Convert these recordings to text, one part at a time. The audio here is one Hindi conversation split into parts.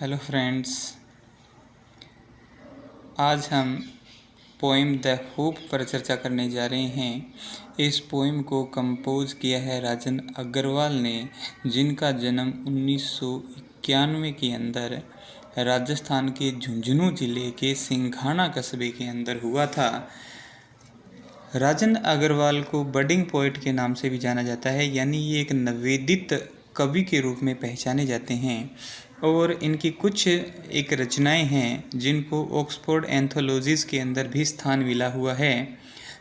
हेलो फ्रेंड्स, आज हम पोइम द होप पर चर्चा करने जा रहे हैं। इस पोइम को कंपोज किया है राजन अग्रवाल ने, जिनका जन्म 1991 के अंदर राजस्थान के झुंझुनू जिले के सिंघाना कस्बे के अंदर हुआ था। राजन अग्रवाल को बडिंग पोइट के नाम से भी जाना जाता है, यानी ये एक नवेदित कवि के रूप में पहचाने जाते हैं। और इनकी कुछ एक रचनाएं हैं जिनको ऑक्सफोर्ड एंथोलॉजीज़ के अंदर भी स्थान मिला हुआ है।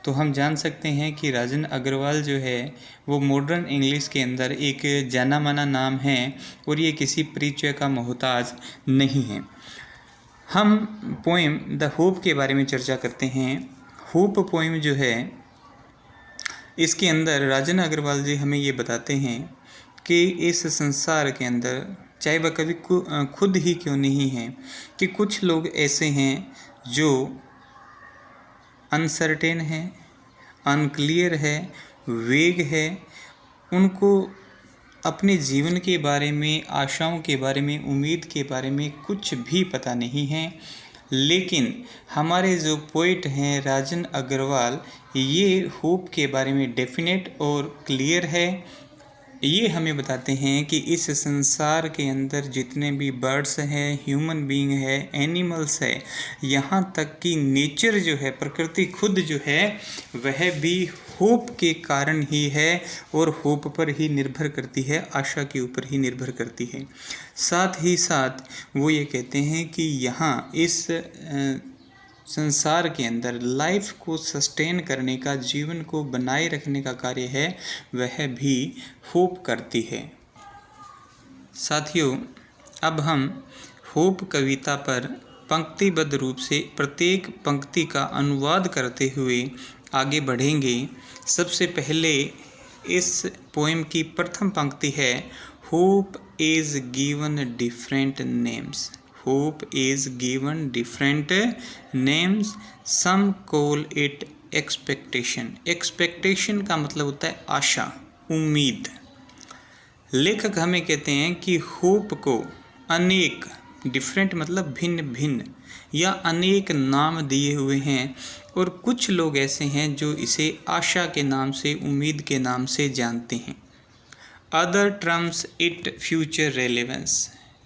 तो हम जान सकते हैं कि राजन अग्रवाल जो है वो मॉडर्न इंग्लिश के अंदर एक जाना माना नाम है और ये किसी परिचय का मोहताज नहीं है। हम पोएम द होप के बारे में चर्चा करते हैं। होप पोएम जो है, इसके अंदर राजन अग्रवाल जी हमें ये बताते हैं कि इस संसार के अंदर, चाहे वह कभी खुद ही क्यों नहीं है, कि कुछ लोग ऐसे हैं जो अनसर्टेन है, अनक्लियर है, वेग है। उनको अपने जीवन के बारे में, आशाओं के बारे में, उम्मीद के बारे में कुछ भी पता नहीं है। लेकिन हमारे जो पोइट हैं राजन अग्रवाल, ये होप के बारे में डेफिनेट और क्लियर है। ये हमें बताते हैं कि इस संसार के अंदर जितने भी बर्ड्स हैं, ह्यूमन बीइंग है, एनिमल्स है, यहाँ तक कि नेचर जो है, प्रकृति खुद जो है, वह भी होप के कारण ही है और होप पर ही निर्भर करती है, आशा के ऊपर ही निर्भर करती है। साथ ही साथ वो ये कहते हैं कि यहाँ इस संसार के अंदर लाइफ को सस्टेन करने का, जीवन को बनाए रखने का कार्य है, वह भी होप करती है। साथियों, अब हम होप कविता पर पंक्तिबद्ध रूप से प्रत्येक पंक्ति का अनुवाद करते हुए आगे बढ़ेंगे। सबसे पहले इस पोएम की प्रथम पंक्ति है, hope is given different names. Hope is given different names. Some call it expectation. Expectation का मतलब होता है आशा, उम्मीद। लेखक हमें कहते हैं कि होप को अनेक, डिफरेंट मतलब भिन्न भिन्न, या अनेक नाम दिए हुए हैं। और कुछ लोग ऐसे हैं जो इसे आशा के नाम से, उम्मीद के नाम से जानते हैं। Other terms it future relevance.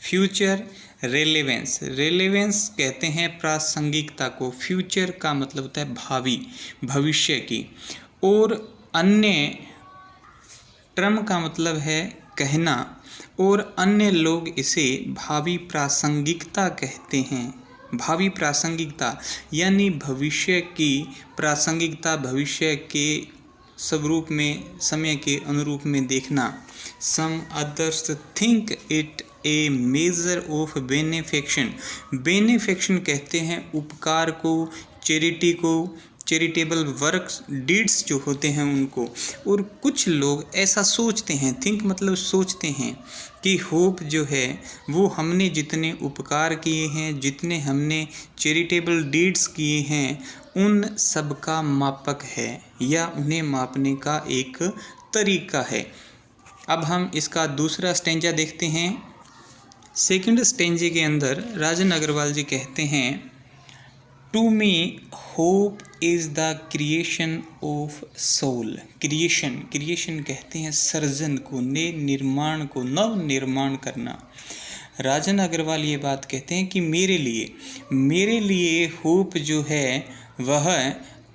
Future relevance, relevance कहते हैं प्रासंगिकता को। फ्यूचर का मतलब होता है भावी, भविष्य की। और अन्य टर्म का मतलब है कहना, और अन्य लोग इसे भावी प्रासंगिकता कहते हैं। भावी प्रासंगिकता यानी भविष्य की प्रासंगिकता, भविष्य के स्वरूप में, समय के अनुरूप में देखना। Some others think it a major of benefaction. Benefaction कहते हैं उपकार को, चैरिटी को, चैरिटेबल वर्क्स, डीड्स जो होते हैं उनको। और कुछ लोग ऐसा सोचते हैं, थिंक मतलब सोचते हैं, कि होप जो है वो हमने जितने उपकार किए हैं, जितने हमने चैरिटेबल डीड्स किए हैं, उन सब का मापक है, या उन्हें मापने का एक तरीका है। अब हम इसका दूसरा स्टेंजा देखते हैं। सेकंड स्टेंजे के अंदर राजन अग्रवाल जी कहते हैं, to me hope is the creation of soul. Creation, creation कहते हैं सर्जन को, निर्माण को, नव निर्माण करना। राजन अग्रवाल ये बात कहते हैं कि मेरे लिए होप जो है वह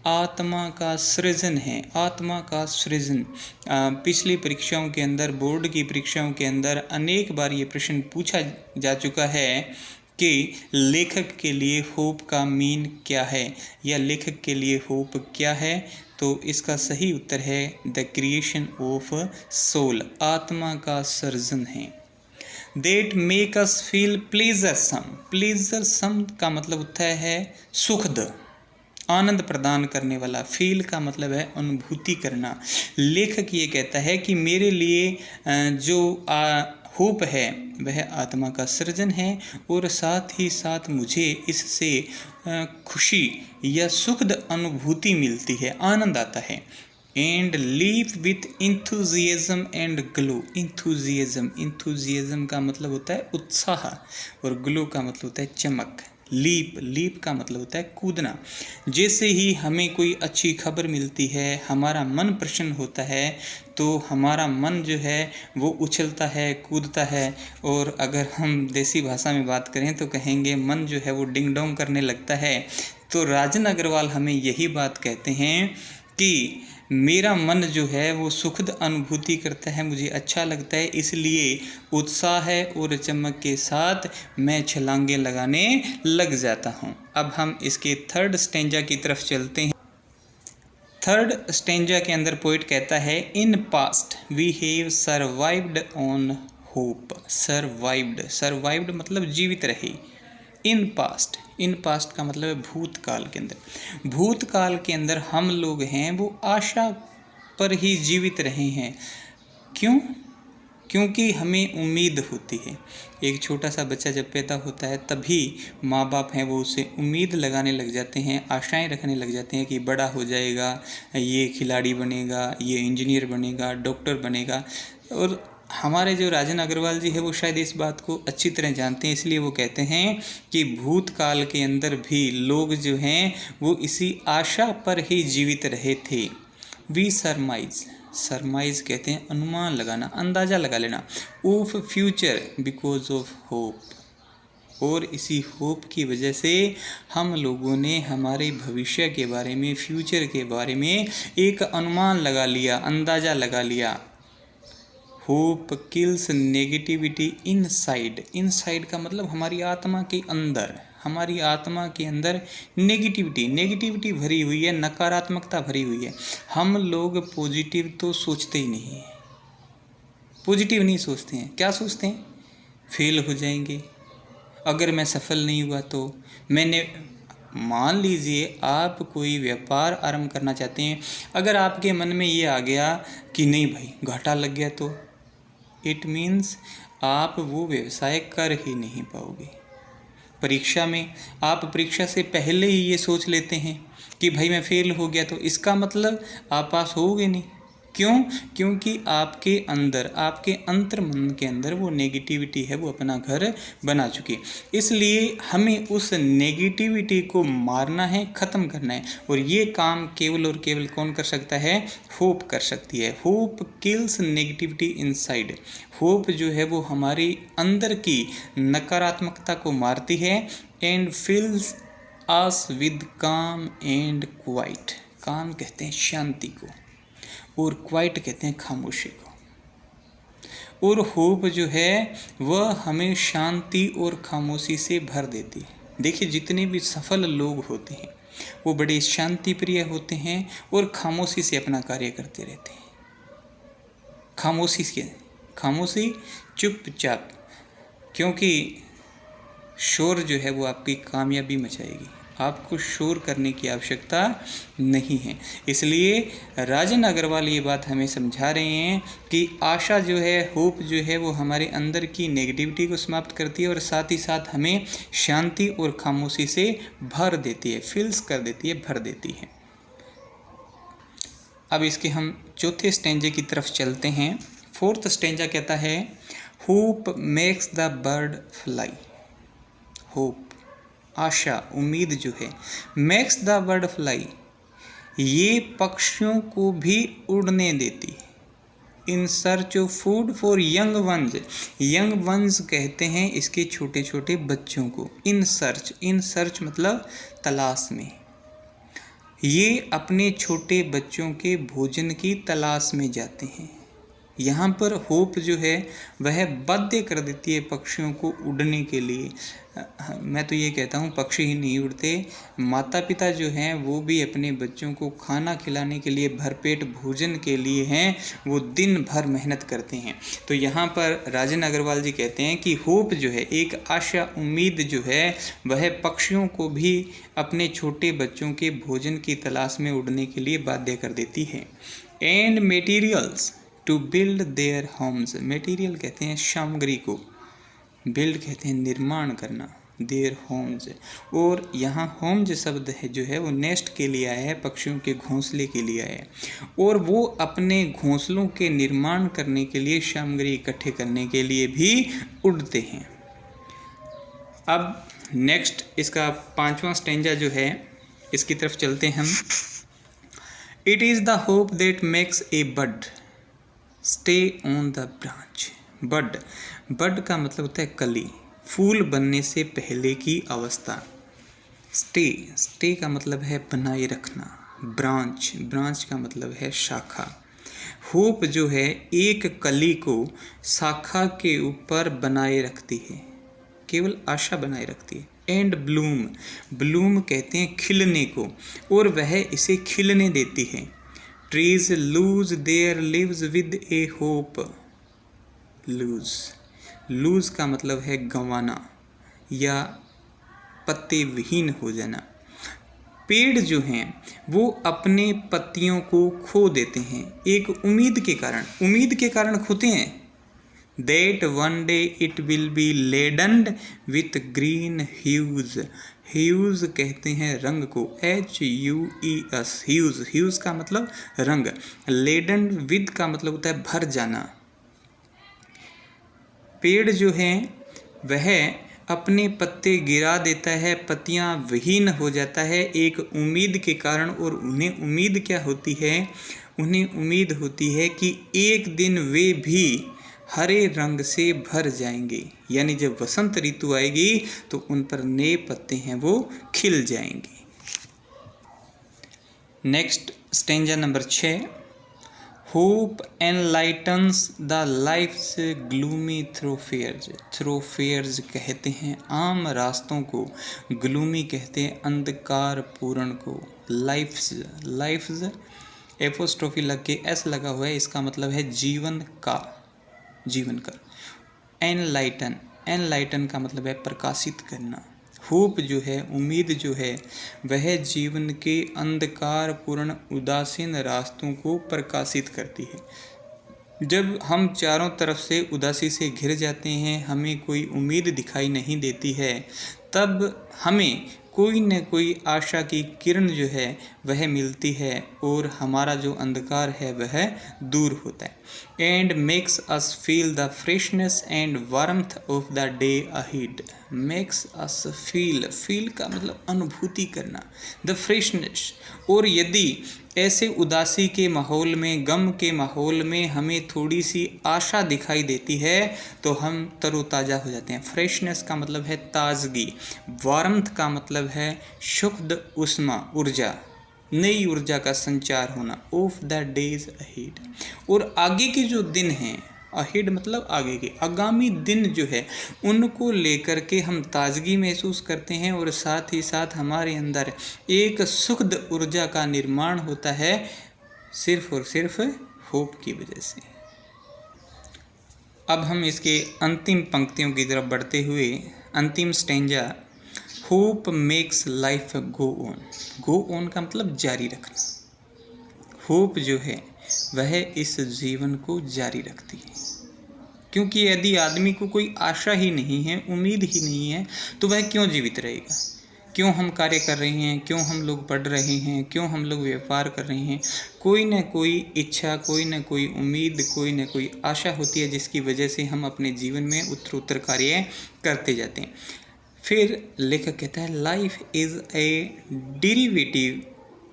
आत्मा का सृजन है। आत्मा का सृजन। पिछली परीक्षाओं के अंदर, बोर्ड की परीक्षाओं के अंदर अनेक बार ये प्रश्न पूछा जा चुका है कि लेखक के लिए होप का मीन क्या है, या लेखक के लिए होप क्या है। तो इसका सही उत्तर है द क्रिएशन ऑफ सोल, आत्मा का सृजन है। That make us feel pleasuresome. Pleasuresome का मतलब होता है सुखद, आनंद प्रदान करने वाला। फील का मतलब है अनुभूति करना। लेखक ये कहता है कि मेरे लिए जो होप है वह आत्मा का सृजन है, और साथ ही साथ मुझे इससे खुशी या सुखद अनुभूति मिलती है, आनंद आता है। And leave with enthusiasm and glow. Enthusiasm का मतलब होता है उत्साह और ग्लो का मतलब होता है चमक। लीप का मतलब होता है कूदना। जैसे ही हमें कोई अच्छी खबर मिलती है, हमारा मन प्रसन्न होता है, तो हमारा मन जो है वो उछलता है, कूदता है। और अगर हम देसी भाषा में बात करें तो कहेंगे मन जो है वो डिंग डोंग करने लगता है। तो राजन अग्रवाल हमें यही बात कहते हैं कि मेरा मन जो है वो सुखद अनुभूति करता है, मुझे अच्छा लगता है, इसलिए उत्साह और चमक के साथ मैं छलांगे लगाने लग जाता हूँ। अब हम इसके थर्ड स्टेंजा की तरफ चलते हैं। थर्ड स्टेंजा के अंदर पोइट कहता है, in past we have survived on hope. Survived मतलब जीवित रहे। इन पास्ट का मतलब है भूतकाल के अंदर। भूतकाल के अंदर हम लोग हैं वो आशा पर ही जीवित रहे हैं। क्यों? क्योंकि हमें उम्मीद होती है। एक छोटा सा बच्चा जब पैदा होता है तभी माँ बाप हैं वो उसे उम्मीद लगाने लग जाते हैं, आशाएं रखने लग जाते हैं कि बड़ा हो जाएगा, ये खिलाड़ी बनेगा, ये इंजीनियर बनेगा, डॉक्टर बनेगा। और हमारे जो राजन अग्रवाल जी है वो शायद इस बात को अच्छी तरह जानते हैं, इसलिए वो कहते हैं कि भूतकाल के अंदर भी लोग जो हैं वो इसी आशा पर ही जीवित रहे थे। वी सरमाइज कहते हैं अनुमान लगाना, अंदाज़ा लगा लेना। Of future because of hope. और इसी होप की वजह से हम लोगों ने हमारे भविष्य के बारे में, फ्यूचर के बारे में एक अनुमान लगा लिया, अंदाज़ा लगा लिया। होप किल्स नेगेटिविटी इनसाइड का मतलब हमारी आत्मा के अंदर। हमारी आत्मा के अंदर नेगेटिविटी भरी हुई है, नकारात्मकता भरी हुई है। हम लोग पॉजिटिव तो सोचते ही नहीं हैं, पॉजिटिव नहीं सोचते हैं। क्या सोचते हैं? फेल हो जाएंगे, अगर मैं सफल नहीं हुआ तो। मान लीजिए आप कोई व्यापार आरंभ करना चाहते हैं, अगर आपके मन में ये आ गया कि नहीं भाई घाटा लग गया, तो इट मीन्स आप वो व्यवसाय कर ही नहीं पाओगे। परीक्षा में आप परीक्षा से पहले ही ये सोच लेते हैं कि भाई मैं फेल हो गया, तो इसका मतलब आप पास होगे नहीं। क्यों? क्योंकि आपके अंदर, आपके अंतर्मन के अंदर वो नेगेटिविटी है वो अपना घर बना चुकी। इसलिए हमें उस नेगेटिविटी को मारना है, ख़त्म करना है। और ये काम केवल और केवल कौन कर सकता है? होप कर सकती है। Hope kills negativity inside. Hope जो है वो हमारी अंदर की नकारात्मकता को मारती है। एंड फिल्स अस विद काम एंड क्वाइट। काम कहते हैं शांति को, और क्वाइट कहते हैं खामोशी को। और होप जो है वह हमें शांति और खामोशी से भर देती है। देखिए जितने भी सफल लोग होते हैं वो बड़े शांति प्रिय होते हैं और खामोशी से अपना कार्य करते रहते हैं। खामोशी चुपचाप, क्योंकि शोर जो है वो आपकी कामयाबी मचाएगी। आपको शोर करने की आवश्यकता नहीं है। इसलिए राजन अग्रवाल ये बात हमें समझा रहे हैं कि आशा जो है, होप जो है वो हमारे अंदर की नेगेटिविटी को समाप्त करती है और साथ ही साथ हमें शांति और खामोशी से भर देती है, फिल्स कर देती है, भर देती है। अब इसके हम चौथे स्टेंजे की तरफ चलते हैं। फोर्थ स्टेंजा कहता है, hope makes the bird fly. Hope, आशा, उम्मीद जो है, मेक्स द बर्ड फ्लाई, ये पक्षियों को भी उड़ने देती है। In search of food for young ones कहते हैं इसके छोटे छोटे बच्चों को। इन सर्च मतलब तलाश में। ये अपने छोटे बच्चों के भोजन की तलाश में जाते हैं। यहाँ पर होप जो है वह बाध्य कर देती है पक्षियों को उड़ने के लिए। मैं तो ये कहता हूँ पक्षी ही नहीं उड़ते, माता पिता जो हैं वो भी अपने बच्चों को खाना खिलाने के लिए, भरपेट भोजन के लिए हैं वो दिन भर मेहनत करते हैं। तो यहाँ पर राजन अग्रवाल जी कहते हैं कि होप जो है, एक आशा, उम्मीद जो है वह पक्षियों को भी अपने छोटे बच्चों के भोजन की तलाश में उड़ने के लिए बाध्य कर देती है। And materials to build their homes. Material कहते हैं सामग्री को, बिल्ड कहते हैं निर्माण करना, देयर होम्स। और यहाँ होम्स शब्द है जो है वो नेस्ट के लिए आया है, पक्षियों के घोंसले के लिए आया है, और वो अपने घोंसलों के निर्माण करने के लिए, सामग्री इकट्ठे करने के लिए भी उड़ते हैं। अब नेक्स्ट इसका 5वां स्टेंजा जो है इसकी तरफ चलते हैं हम। It is the hope that makes a bud stay on the branch. Bud, bud का मतलब होता है कली, फूल बनने से पहले की अवस्था। स्टे, स्टे का मतलब है बनाए रखना। ब्रांच, ब्रांच का मतलब है शाखा। होप जो है एक कली को शाखा के ऊपर बनाए रखती है, केवल आशा बनाए रखती है। एंड ब्लूम, ब्लूम कहते हैं खिलने को, और वह इसे खिलने देती है। Trees lose their lives with a hope. Lose, lose का मतलब है गंवाना या पत्ते विहीन हो जाना। पेड़ जो हैं वो अपने पत्तियों को खो देते हैं एक उम्मीद के कारण। उम्मीद के कारण खोते हैं। That one day it will be laden with green hues। Huge कहते हैं रंग को, HUES, ह्यूज, ह्यूज का मतलब रंग। लेडन विद का मतलब होता है भर जाना। पेड़ जो है वह अपने पत्ते गिरा देता है, पत्तियां विहीन हो जाता है एक उम्मीद के कारण। और उन्हें उम्मीद क्या होती है? उन्हें उम्मीद होती है कि एक दिन वे भी हरे रंग से भर जाएंगे, यानी जब वसंत ऋतु आएगी तो उन पर नए पत्ते हैं वो खिल जाएंगे। Next stanza number 6। Hope enlightens the life's gloomy thoroughfares. Thoroughfares कहते हैं आम रास्तों को, ग्लूमी कहते हैं अंधकार पूर्ण को। लाइफ्स, लाइफ्स एपोस्ट्रोफी लग के एस लगा हुआ है, इसका मतलब है जीवन का, जीवन का। एनलाइटन, एनलाइटन का मतलब है प्रकाशित करना। होप जो है, उम्मीद जो है, वह जीवन के अंधकार पूर्ण उदासीन रास्तों को प्रकाशित करती है। जब हम चारों तरफ से उदासी से घिर जाते हैं, हमें कोई उम्मीद दिखाई नहीं देती है, तब हमें कोई न कोई आशा की किरण जो है वह मिलती है और हमारा जो अंधकार है वह दूर होता है। And makes us feel the freshness and warmth of the day ahead. Makes us feel, feel का मतलब अनुभूति करना, द फ्रेशनेस। और यदि ऐसे उदासी के माहौल में, गम के माहौल में हमें थोड़ी सी आशा दिखाई देती है तो हम तरोताज़ा हो जाते हैं। फ्रेशनेस का मतलब है ताजगी, वार्मथ का मतलब है शुद्ध उष्मा, ऊर्जा, नई ऊर्जा का संचार होना। ऑफ द डेज अहेड, और आगे के जो दिन हैं, अहेड मतलब आगे के, आगामी दिन जो है उनको लेकर के हम ताजगी महसूस करते हैं और साथ ही साथ हमारे अंदर एक सुखद ऊर्जा का निर्माण होता है, सिर्फ और सिर्फ होप की वजह से। अब हम इसके अंतिम पंक्तियों की तरफ बढ़ते हुए, अंतिम stanza, hope makes life go on. Go on का मतलब जारी रखना। होप जो है वह इस जीवन को जारी रखती है, क्योंकि यदि आदमी को कोई आशा ही नहीं है, उम्मीद ही नहीं है, तो वह क्यों जीवित रहेगा? क्यों हम कार्य कर रहे हैं, क्यों हम लोग पढ़ रहे हैं, क्यों हम लोग व्यापार कर रहे हैं? कोई न कोई इच्छा, कोई न कोई उम्मीद, कोई न कोई आशा होती है जिसकी वजह से हम अपने जीवन में उत्तरोत्तर कार्य करते जाते हैं। फिर लेखक कहता है life is a derivative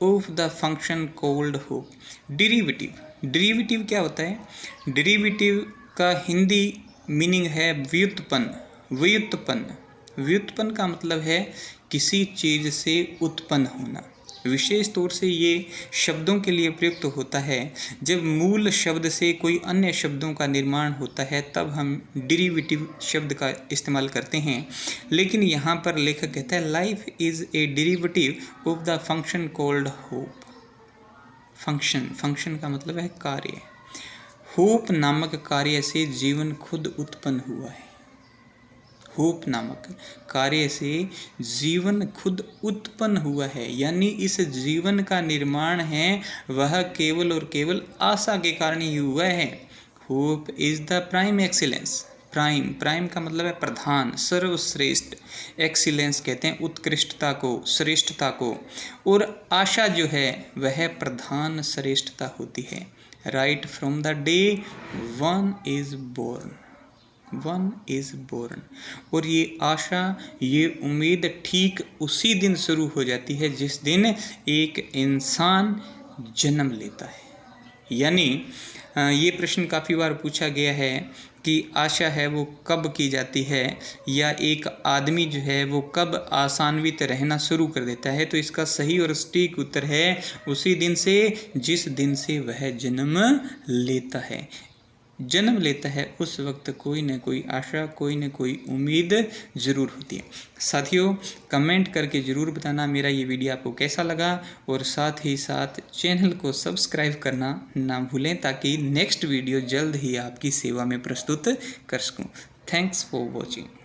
of the function called hope. Derivative, derivative क्या होता है? डेरिवेटिव का हिंदी मीनिंग है व्युत्पन्न। व्युत्पन्न, व्युत्पन्न का मतलब है किसी चीज़ से उत्पन्न होना। विशेष तौर से ये शब्दों के लिए प्रयुक्त होता है जब मूल शब्द से कोई अन्य शब्दों का निर्माण होता है, तब हम डेरिवेटिव शब्द का इस्तेमाल करते हैं। लेकिन यहाँ पर लेखक कहता है life is a derivative of the function called hope. Function, function का मतलब है कार्य। होप नामक कार्य से जीवन खुद उत्पन्न हुआ है। होप नामक कार्य से जीवन खुद उत्पन्न हुआ है, यानी इस जीवन का निर्माण है वह केवल और केवल आशा के कारण ही हुआ है। Hope is the prime excellence. Prime, prime का मतलब है प्रधान, सर्वश्रेष्ठ। एक्सीलेंस कहते हैं उत्कृष्टता को, श्रेष्ठता को। और आशा जो है वह प्रधान श्रेष्ठता होती है। Right from the day one is born, one is born. और ये आशा, ये उम्मीद ठीक उसी दिन शुरू हो जाती है जिस दिन एक इंसान जन्म लेता है। यानी ये प्रश्न काफ़ी बार पूछा गया है कि आशा है वो कब की जाती है, या एक आदमी जो है वो कब आशान्वित रहना शुरू कर देता है। तो इसका सही और सटीक उत्तर है उसी दिन से जिस दिन से वह जन्म लेता है। जन्म लेता है उस वक्त कोई न कोई आशा, कोई न कोई उम्मीद ज़रूर होती है। साथियों, कमेंट करके ज़रूर बताना मेरा ये वीडियो आपको कैसा लगा, और साथ ही साथ चैनल को सब्सक्राइब करना ना भूलें ताकि नेक्स्ट वीडियो जल्द ही आपकी सेवा में प्रस्तुत कर सकूं। Thanks for watching.